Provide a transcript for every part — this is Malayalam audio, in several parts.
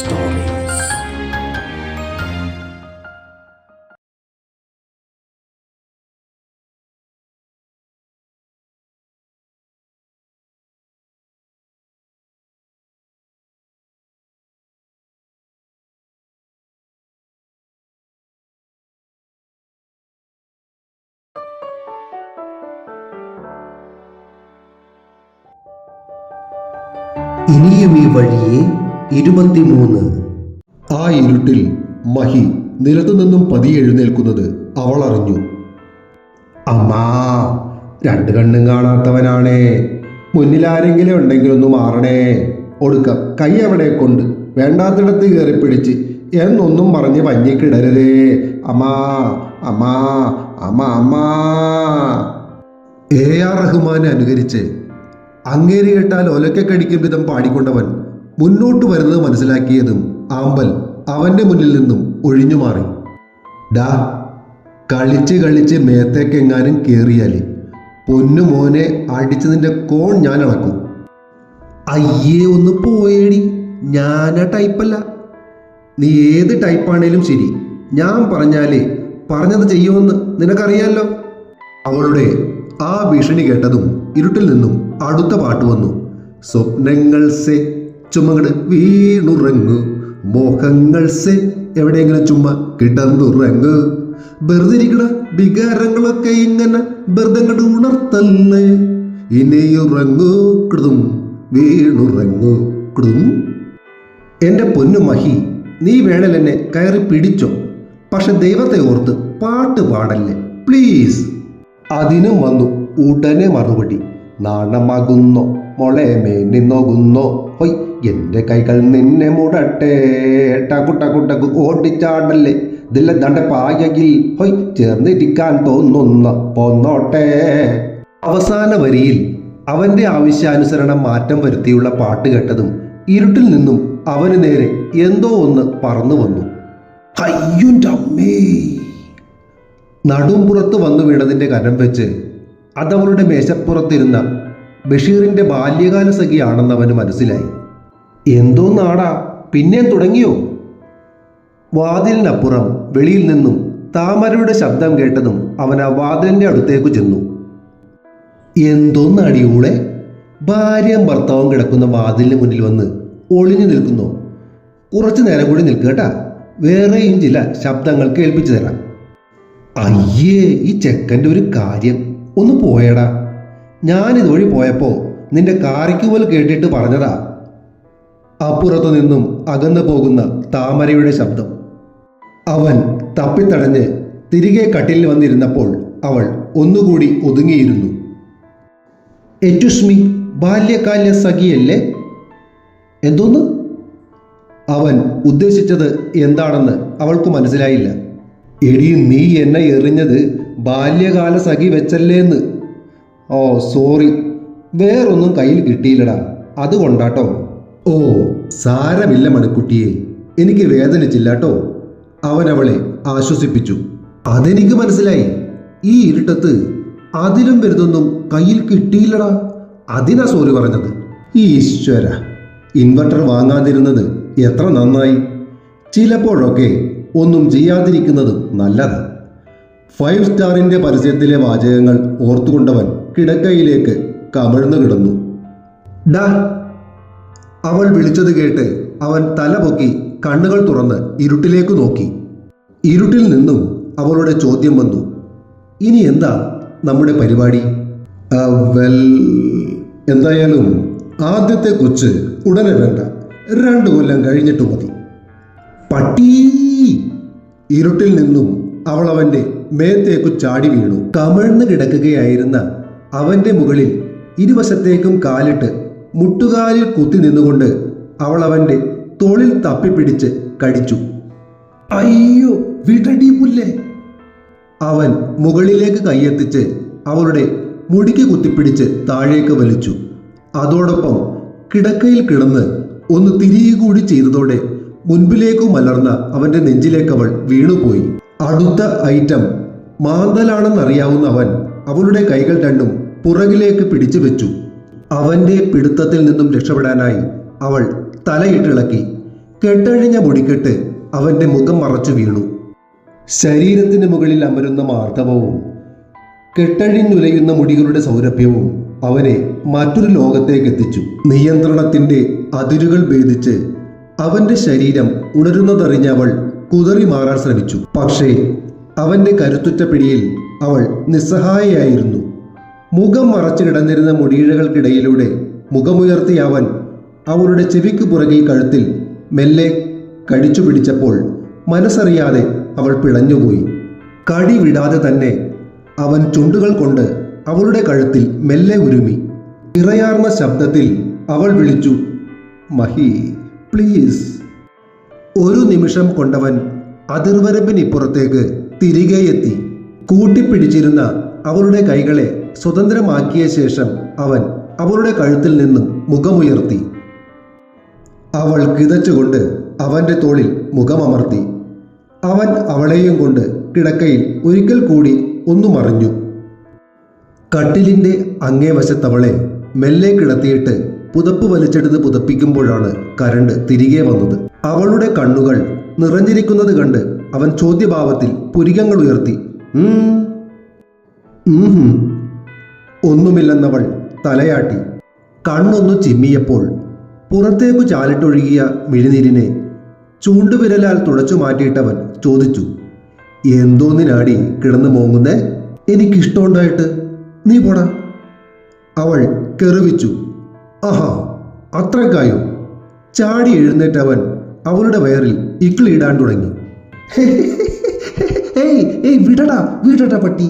stories. ഇനിയും ഈ വഴിയെ 23. ആ ഇരുട്ടിൽ മഹി നിലത്തു നിന്നും പതിയെ എഴുന്നേൽക്കുന്നത് അവൾ അറിഞ്ഞു. അമ്മാ, രണ്ട് കണ്ണും കാണാത്തവനാണേ, മുന്നിൽ ആരെങ്കിലും ഉണ്ടെങ്കിൽ ഒന്ന് മാറണേ, ഒടുക്കം കൈ അവിടെ കൊണ്ട് വേണ്ടാത്തിടത്ത് കയറി പിടിച്ച് എന്നൊന്നും പറഞ്ഞ് വഞ്ഞിക്കിടരുതേ, അമ്മാ അമ്മാ അമ്മാ അമ്മാ. AR റഹ്മാനെ അനുകരിച്ച് അങ്ങേരി കേട്ടാൽ ഒലക്കടിക്കും വിധം പാടിക്കൊണ്ടവൻ മുന്നോട്ട് വരുന്നത് മനസ്സിലാക്കിയതും ആമ്പൽ അവന്റെ മുന്നിൽ നിന്നും ഒഴിഞ്ഞു മാറി. ഡാ, കളിച്ച് കളിച്ച് മേത്തേക്കെങ്ങാനും കേറിയാല് പൊന്നു മോനെ അടിച്ചതിന്റെ കോൺ ഞാൻ ഇളക്കും. അയ്യേ, ഒന്ന് പോയേടി, ഞാനാ ടൈപ്പല്ല. നീ ഏത് ടൈപ്പാണേലും ശരി, ഞാൻ പറഞ്ഞാലേ പറഞ്ഞത് ചെയ്യുമെന്ന് നിനക്കറിയാലോ. അവളുടെ ആ ഭീഷണി കേട്ടതും ഇരുട്ടിൽ നിന്നും അടുത്ത പാട്ട് വന്നു. സ്വപ്നങ്ങൾ സെ ചുമങ്ങട് വീണുറങ്ങു, മോഹങ്ങൾ സെ എവിടെയെങ്കിലും ചുമ്മാ കിടന്നുറങ്ങു, വെറുതെ ഇരിക്കണ വികാരങ്ങളൊക്കെ ഇങ്ങനെ വെറുതെ ഉണർത്തല്ലേ, ഇനിയുറങ്ങു കൃതും വീണുറങ്ങു കൃതും. എൻ്റെ പൊന്നു മഹി, നീ വേണൽ എന്നെ കയറി പിടിച്ചോ, പക്ഷെ ദൈവത്തെ ഓർത്ത് പാട്ട് പാടല്ലേ പ്ലീസ്. അതിനും വന്നു ഉടനെ മറുപടി. നാണമാകുന്നോ മോളെ, മേനിന്നോകുന്നോ, ഹൊയ് എൻ്റെ കൈകൾ നിന്നെ മുടട്ടെ, ടകുട്ടകുട്ടകു ഓടിച്ചാടല്ലേ, ഇതിലെ ദണ്ട പായകിൽ ഹൊയ് ചേർന്നിരിക്കാൻ തോന്നുന്ന പോന്നോട്ടെ. അവസാന വരിയിൽ അവന്റെ ആവശ്യാനുസരണം മാറ്റം വരുത്തിയുള്ള പാട്ട് കേട്ടതും ഇരുട്ടിൽ നിന്നും അവന് നേരെ എന്തോ ഒന്ന് പറന്നു വന്നു. അയ്യുൻ്റമ്മേ! നടുംപുറത്ത് വന്നു വീണതിൻ്റെ കനം വെച്ച് അതവളുടെ മേശപ്പുറത്തിരുന്ന ബഷീറിന്റെ ബാല്യകാല സഖിയാണെന്ന് അവന് മനസ്സിലായി. എന്തോ നാടാ, പിന്നെയും തുടങ്ങിയോ? വാതിലിനപ്പുറം വെളിയിൽ നിന്നും താമരയുടെ ശബ്ദം കേട്ടതും അവൻ ആ വാതിലിന്റെ അടുത്തേക്ക് ചെന്നു. എന്തോന്നടിയൂളെ, ഭാര്യയും ഭർത്താവും കിടക്കുന്ന വാതിലിന് മുന്നിൽ വന്ന് ഒളിഞ്ഞു നിൽക്കുന്നു. കുറച്ചു നേരം കൂടി നിൽക്കട്ടാ, വേറെയും ചില ശബ്ദങ്ങൾ കേൾപ്പിച്ചു തരാം. അയ്യേ, ഈ ചെക്കൻ്റെ ഒരു കാര്യം, ഒന്ന് പോയടാ. ഞാനിതുവഴി പോയപ്പോ നിന്റെ കാറിക്കുവൽ കേട്ടിട്ട് പറഞ്ഞതാ. അപ്പുറത്തു നിന്നും അകന്നു പോകുന്ന താമരയുടെ ശബ്ദം. അവൻ തപ്പിത്തടഞ്ഞ് തിരികെ കട്ടിലിൽ വന്നിരുന്നപ്പോൾ അവൾ ഒന്നുകൂടി ഒതുങ്ങിയിരുന്നു. എറ്റുസ്മി, ബാല്യകാല സഖിയല്ലേ? എന്തോന്ന്? അവൻ ഉദ്ദേശിച്ചത് എന്താണെന്ന് അവൾക്ക് മനസ്സിലായില്ല. എടി, നീ എന്നെ എറിഞ്ഞത് ബാല്യകാല സഖി വെച്ചല്ലേന്ന്. ഓ സോറി, വേറൊന്നും കയ്യിൽ കിട്ടിയില്ലടാ, അതുകൊണ്ടാട്ടോ. ഓ സാരമില്ല മണിക്കുട്ടിയെ, എനിക്ക് വേദനിച്ചില്ലാട്ടോ. അവൻ അവളെ ആശ്വസിപ്പിച്ചു. അതെനിക്ക് മനസ്സിലായി, ഈ ഇരുട്ടത്ത് അതിലും വലുതൊന്നും കയ്യിൽ കിട്ടിയില്ലടാ, അതിനാ സോറി പറഞ്ഞത്. ഈശ്വര, ഇൻവെർട്ടർ വാങ്ങാതിരുന്നത് എത്ര നന്നായി. ചിലപ്പോഴൊക്കെ ഒന്നും ചെയ്യാതിരിക്കുന്നതും നല്ലതാ. 5 സ്റ്റാറിന്റെ പരസ്യത്തിലെ വാചകങ്ങൾ ഓർത്തുകൊണ്ടവൻ കിടക്കയിലേക്ക് കമിഴ്ന്നു കിടന്നു. ഡാ, അവൾ വിളിച്ചത് കേട്ട് അവൻ തല പൊക്കി കണ്ണുകൾ തുറന്ന് ഇരുട്ടിലേക്ക് നോക്കി. ഇരുട്ടിൽ നിന്നും അവളുടെ ചോദ്യം വന്നു. ഇനി എന്താ നമ്മുടെ പരിപാടി? എന്തായാലും ആദ്യത്തെ കൊച്ച് ഉടനെ വേണ്ട, 2 കൊല്ലം കഴിഞ്ഞിട്ട് മതി. പട്ടീ! ഇരുട്ടിൽ നിന്നും അവൾ അവന്റെ മേത്തേക്കു ചാടി വീണു. കമിഴ്ന്ന് കിടക്കുകയായിരുന്ന അവന്റെ മുകളിൽ ഇരുവശത്തേക്കും കാലിട്ട് മുട്ടുകാലിൽ കുത്തി നിന്നുകൊണ്ട് അവൾ അവന്റെ തോളിൽ തപ്പിപ്പിടിച്ച് കടിച്ചു. അയ്യോ, വിടടി പുല്ലേ! അവൻ മുകളിലേക്ക് കൈയെത്തിച്ച് അവളുടെ മുടിക്ക് കുത്തിപ്പിടിച്ച് താഴേക്ക് വലിച്ചു. അതോടൊപ്പം കിടക്കയിൽ കിടന്ന് ഒന്ന് തിരികെ കൂടി ചെയ്തതോടെ മുൻപിലേക്കു മലർന്ന അവന്റെ നെഞ്ചിലേക്ക് അവൾ വീണുപോയി. അടുത്ത ഐറ്റം മാന്തലാണെന്നറിയാവുന്ന അവൻ അവളുടെ കൈകൾ രണ്ടും പുറകിലേക്ക് പിടിച്ചു വെച്ചു. അവന്റെ പിടുത്തത്തിൽ നിന്നും രക്ഷപ്പെടാനായി അവൾ തലയിട്ടിളക്കി. കെട്ടഴിഞ്ഞ മുടിക്കെട്ട് അവന്റെ മുഖം മറച്ചു വീണു. ശരീരത്തിന് മുകളിൽ അമരുന്ന മാർദ്ദവവും കെട്ടഴിഞ്ഞുലയുന്ന മുടികളുടെ സൗരഭ്യവും അവനെ മറ്റൊരു ലോകത്തേക്ക് എത്തിച്ചു. നിയന്ത്രണത്തിന്റെ അതിരുകൾ ഭേദിച്ച് അവന്റെ ശരീരം ഉണരുന്നതറിഞ്ഞ അവൾ കുതറി മാറാൻ ശ്രമിച്ചു. പക്ഷേ അവന്റെ കരുത്തുറ്റ പിടിയിൽ അവൾ നിസ്സഹായയായിരുന്നു. മുഖം മറച്ചു കിടന്നിരുന്ന മുടിയിഴകൾക്കിടയിലൂടെ മുഖമുയർത്തിയ അവൻ അവളുടെ ചെവിക്ക് പുറകിൽ കഴുത്തിൽ മെല്ലെ കടിച്ചു പിടിച്ചപ്പോൾ മനസ്സറിയാതെ അവൾ പിടഞ്ഞുപോയി. കടി വിടാതെ തന്നെ അവൻ ചുണ്ടുകൾ കൊണ്ട് അവളുടെ കഴുത്തിൽ മെല്ലെ ഉരുമി. ഇറയാർന്ന ശബ്ദത്തിൽ അവൾ വിളിച്ചു, മഹി പ്ലീസ്. ഒരു നിമിഷം കൊണ്ടവൻ അതിർവരമ്പിനിപ്പുറത്തേക്ക് തിരികെ എത്തി. കൂട്ടിപ്പിടിച്ചിരുന്ന അവളുടെ കൈകളെ സ്വതന്ത്രമാക്കിയ ശേഷം അവൻ അവളുടെ കഴുത്തിൽ നിന്നും മുഖമുയർത്തി. അവൾ കിതച്ചുകൊണ്ട് അവന്റെ തോളിൽ മുഖമമർത്തി. അവൻ അവളെയും കൊണ്ട് കിടക്കയിൽ ഒരിക്കൽ കൂടി ഒന്നു മറിഞ്ഞു. കട്ടിലിന്റെ അങ്ങേ വശത്തവളെ മെല്ലെ കിടത്തിയിട്ട് പുതപ്പ് വലിച്ചെടുത്ത് പുതപ്പിക്കുമ്പോഴാണ് കരണ്ട് തിരികെ വന്നത്. അവളുടെ കണ്ണുകൾ നിറഞ്ഞിരിക്കുന്നത് കണ്ട് അവൻ ചോദ്യഭാവത്തിൽ പുരികങ്ങൾ ഉയർത്തി. ഒന്നുമില്ലെന്നവൾ തലയാട്ടി. കണ്ണൊന്നു ചിമ്മിയപ്പോൾ പുറത്തേക്കു ചാലിട്ടൊഴുകിയ മിഴിനീരിനെ ചൂണ്ടുവിരലാൽ തുടച്ചു മാറ്റിയിട്ടവൻ ചോദിച്ചു, എന്തോന്നിനാടി കിടന്നു മോങ്ങുന്നേ? എനിക്കിഷ്ടമുണ്ടായിട്ട് നീ പോടാ. അവൾ കെറുവിച്ചു. ആഹാ, അത്രക്കായോ? ചാടി എഴുന്നേറ്റവൻ അവളുടെ വയറിൽ ഇക്കിളിയിടാൻ തുടങ്ങി. വിടടാ വിടടാ പട്ടി.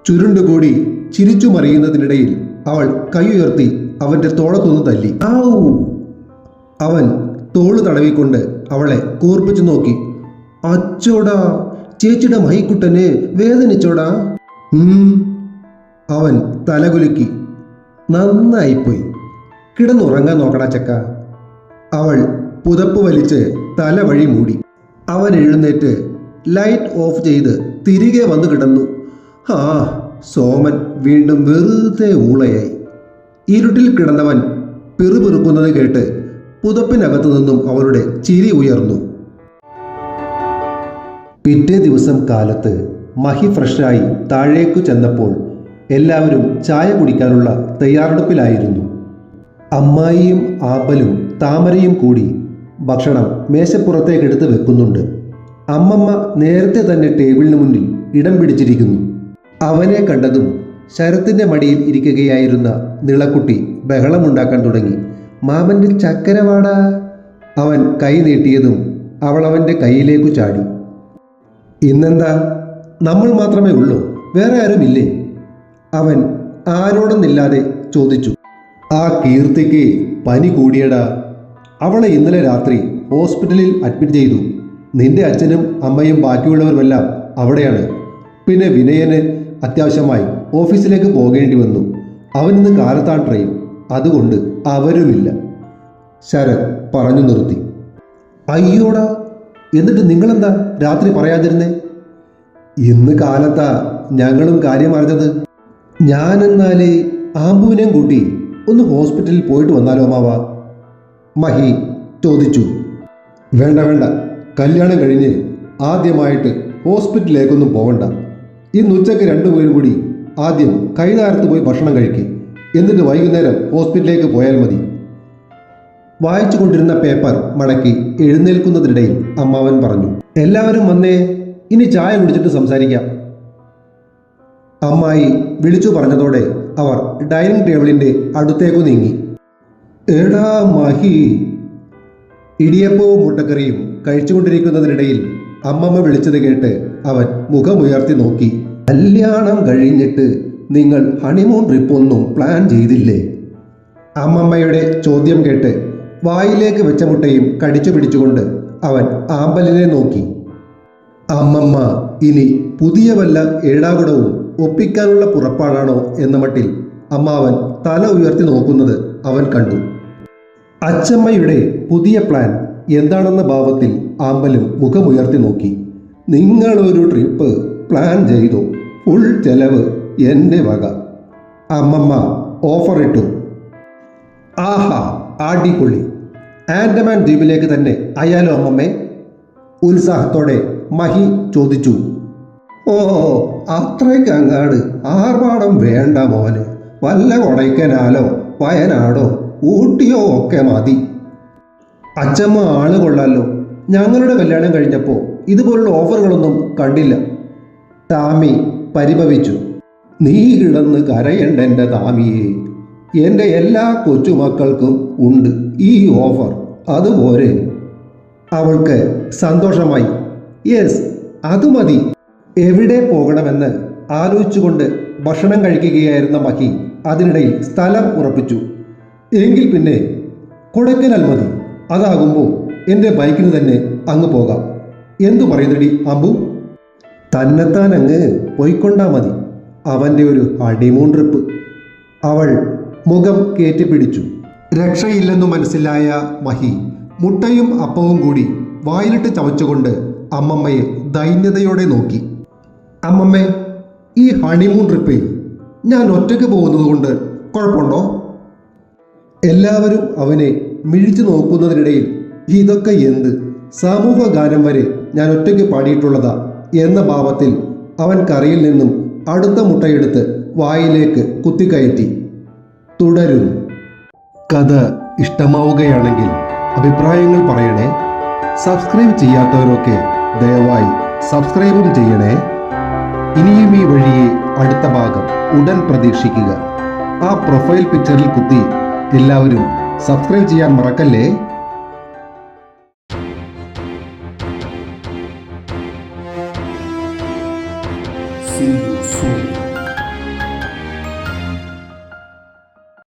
ചുരുണ്ടുകൂടി ചിരിച്ചു മറിയുന്നതിനിടയിൽ അവൾ കൈയുയർത്തി അവന്റെ തോളത്തൊന്ന് തല്ലി. ആവൂ. അവൻ തോള് തടവിക്കൊണ്ട് അവളെ കൂർപ്പിച്ചു നോക്കി. അച്ചോടാ, ചേച്ചിയുടെ മഹിക്കുട്ടനെ വേദനിച്ചോടാ. അവൻ തലകുലുക്കി. നന്നായിപ്പോയി, കിടന്നുറങ്ങാൻ നോക്കടാ ചക്ക. അവൾ പുതപ്പ് വലിച്ച് തല വഴി മൂടി. അവൻ എഴുന്നേറ്റ് ലൈറ്റ് ഓഫ് ചെയ്ത് തിരികെ വന്നു കിടന്നു. ആ, സോമൻ വീണ്ടും വെറുതെ ഊളയായി. ഇരുട്ടിൽ കിടന്നവൻ പിറുപിറുക്കുന്നത് കേട്ട് പുതപ്പിനകത്തു നിന്നും അവളുടെ ചിരി ഉയർന്നു. പിറ്റേ ദിവസം കാലത്ത് മഹി ഫ്രഷായി താഴേക്കു ചെന്നപ്പോൾ എല്ലാവരും ചായ കുടിക്കാനുള്ള തയ്യാറെടുപ്പിലായിരുന്നു. അമ്മായിയും ആമ്പലും താമരയും കൂടി ഭക്ഷണം മേശപ്പുറത്തേക്കെടുത്ത് വെക്കുന്നുണ്ട്. അമ്മമ്മ നേരത്തെ തന്നെ ടേബിളിന് മുന്നിൽ ഇടം പിടിച്ചിരിക്കുന്നു. അവനെ കണ്ടതും ശരത്തിന്റെ മടിയിൽ ഇരിക്കുകയായിരുന്ന നിളക്കുട്ടി ബഹളമുണ്ടാക്കാൻ തുടങ്ങി. മാമന്റെ ചക്കരവാടാ. അവൻ കൈ നീട്ടിയതും അവൾ അവന്റെ കൈയിലേക്കു ചാടി. ഇന്നെന്താ നമ്മൾ മാത്രമേ ഉള്ളൂ, വേറെ ആരുമില്ലേ? അവൻ ആരോടൊന്നില്ലാതെ ചോദിച്ചു. ആ കീർത്തിക്ക് പനി കൂടിയടാ. അവളെ ഇന്നലെ രാത്രി ഹോസ്പിറ്റലിൽ അഡ്മിറ്റ് ചെയ്തു. നിന്റെ അച്ഛനും അമ്മയും ബാക്കിയുള്ളവരുമെല്ലാം അവിടെയാണ്. പിന്നെ വിനയന് അത്യാവശ്യമായി ഓഫീസിലേക്ക് പോകേണ്ടി വന്നു. അവനിന്ന് കാലത്താണ് ട്രെയിൻ, അതുകൊണ്ട് അവരുമില്ല. ശരത് പറഞ്ഞു നിർത്തി. അയ്യോടാ, എന്നിട്ട് നിങ്ങളെന്താ രാത്രി പറയാതിരുന്നേ? ഇന്ന് കാലത്താ ഞങ്ങളും കാര്യം അറിഞ്ഞത്. ഞാനെന്നാലേ ആമ്പുവിനെയും കൂട്ടി ഒന്ന് ഹോസ്പിറ്റലിൽ പോയിട്ട് വന്നാലോ മാവാ? മഹി ചോദിച്ചു. വേണ്ട വേണ്ട, കല്യാണം കഴിഞ്ഞ് ആദ്യമായിട്ട് ഹോസ്പിറ്റലിലേക്കൊന്നും പോകണ്ട. ഇന്ന് ഉച്ചയ്ക്ക് രണ്ടുപേരും കൂടി ആദ്യം കൈതാരത്ത് പോയി ഭക്ഷണം കഴിക്കും, എന്നിട്ട് വൈകുന്നേരം ഹോസ്പിറ്റലിലേക്ക് പോയാൽ മതി. വായിച്ചു കൊണ്ടിരുന്ന പേപ്പർ മടക്കി എഴുന്നേൽക്കുന്നതിനിടയിൽ അമ്മാവൻ പറഞ്ഞു. എല്ലാവരും വന്നേ, ഇനി ചായ കുടിച്ചിട്ട് സംസാരിക്കാം. അമ്മായി വിളിച്ചു പറഞ്ഞതോടെ അവർ ഡൈനിങ് ടേബിളിന്റെ അടുത്തേക്കു നീങ്ങി. എടാ മഹി. ഇടിയപ്പവും മുട്ടക്കറിയും കഴിച്ചുകൊണ്ടിരിക്കുന്നതിനിടയിൽ അമ്മമ്മ വിളിച്ചത് കേട്ട് അവൻ മുഖമുയർത്തി നോക്കി. കല്യാണം കഴിഞ്ഞിട്ട് നിങ്ങൾ ഹണിമൂൺ ട്രിപ്പൊന്നും പ്ലാൻ ചെയ്തില്ലേ? അമ്മമ്മയുടെ ചോദ്യം കേട്ട് വായിലേക്ക് വെച്ച മുട്ടയും കടിച്ചു പിടിച്ചുകൊണ്ട് അവൻ ആമ്പലിനെ നോക്കി. അമ്മമ്മ ഇനി പുതിയ വല്ല ഏടാകുടവും ഒപ്പിക്കാനുള്ള പുറപ്പാടാണോ എന്ന മട്ടിൽ അമ്മാവൻ തല ഉയർത്തി നോക്കുന്നത് അവൻ കണ്ടു. അച്ചമ്മയുടെ പുതിയ പ്ലാൻ എന്താണെന്ന ഭാവത്തിൽ ആമ്പലും മുഖമുയർത്തി നോക്കി. നിങ്ങളൊരു ട്രിപ്പ് പ്ലാൻ ചെയ്തു, ഫുൾ ചെലവ് എൻ്റെ വക. അമ്മമ്മ ഓഫർ ഇട്ടു. ആഹാ, അടിപൊളി. ആൻഡമാൻ ദ്വീപിലേക്ക് തന്നെ ആയാലോ അമ്മമ്മേ? ഉത്സാഹത്തോടെ മഹി ചോദിച്ചു. ഓ, അത്രയ്ക്ക് അങ്ങാട് ആർഭാടം വേണ്ട മോന്. വല്ല കൊടൈക്കനാലോ വയനാടോ ഊട്ടിയോ ഒക്കെ മതി. അച്ചമ്മ ആള് കൊള്ളാലോ. ഞങ്ങളുടെ കല്യാണം കഴിഞ്ഞപ്പോൾ ഇതുപോലുള്ള ഓഫറുകളൊന്നും കണ്ടില്ല. താമി പരിഭവിച്ചു. നീ കിടന്ന് കരയണ്ട എൻ്റെ താമിയെ. എൻ്റെ എല്ലാ കൊച്ചുമക്കൾക്കും ഉണ്ട് ഈ ഓഫർ, അതുപോലെ. അവൾക്ക് സന്തോഷമായി. യെസ്, അത് മതി. എവിടെ പോകണമെന്ന് ആലോചിച്ചുകൊണ്ട് ഭക്ഷണം കഴിക്കുകയായിരുന്ന മഹി അതിനിടയിൽ സ്ഥലം ഉറപ്പിച്ചു. എങ്കിൽ പിന്നെ കൊടൈക്കനാൽ മതി. അതാകുമ്പോൾ എൻ്റെ ബൈക്കിന് തന്നെ അങ്ങ് പോകാം. എന്തു പറയുന്നടി അമ്പു? തന്നെത്താൻ അങ്ങ് പോയിക്കൊണ്ടാ മതി. അവൻ്റെ ഒരു ഹണിമൂൺ ട്രിപ്പ്. അവൾ മുഖം കയറ്റിപ്പിടിച്ചു. രക്ഷയില്ലെന്നു മനസ്സിലായ മഹി മുട്ടയും അപ്പവും കൂടി വായിലിട്ട് ചവച്ചുകൊണ്ട് അമ്മമ്മയെ ദൈന്യതയോടെ നോക്കി. അമ്മമ്മേ, ഈ ഹണിമൂൺ ട്രിപ്പേ ഞാൻ ഒറ്റയ്ക്ക് പോകുന്നത് കൊണ്ട് കുഴപ്പമുണ്ടോ? എല്ലാവരും അവനെ മിഴിച്ചു നോക്കുന്നതിനിടയിൽ ഇതൊക്കെ എന്ത് സമൂഹ ഗാനം വരെ ഞാൻ ഒറ്റയ്ക്ക് പാടിയിട്ടുള്ളതാ എന്ന ഭാവത്തിൽ അവൻ കറിയിൽ നിന്നും അടുത്ത മുട്ടയെടുത്ത് വായിലേക്ക് കുത്തിക്കയറ്റി. തുടരുന്നു. കഥ ഇഷ്ടമാവുകയാണെങ്കിൽ അഭിപ്രായങ്ങൾ പറയണേ. സബ്സ്ക്രൈബ് ചെയ്യാത്തവരൊക്കെ ദയവായി സബ്സ്ക്രൈബും ചെയ്യണേ. ഇനിയും ഈ വഴിയെ അടുത്ത ഭാഗം ഉടൻ പ്രതീക്ഷിക്കുക. ആ പ്രൊഫൈൽ പിക്ചറിൽ കുത്തി എല്ലാവരും സബ്സ്ക്രൈബ് ചെയ്യാൻ മറക്കല്ലേ.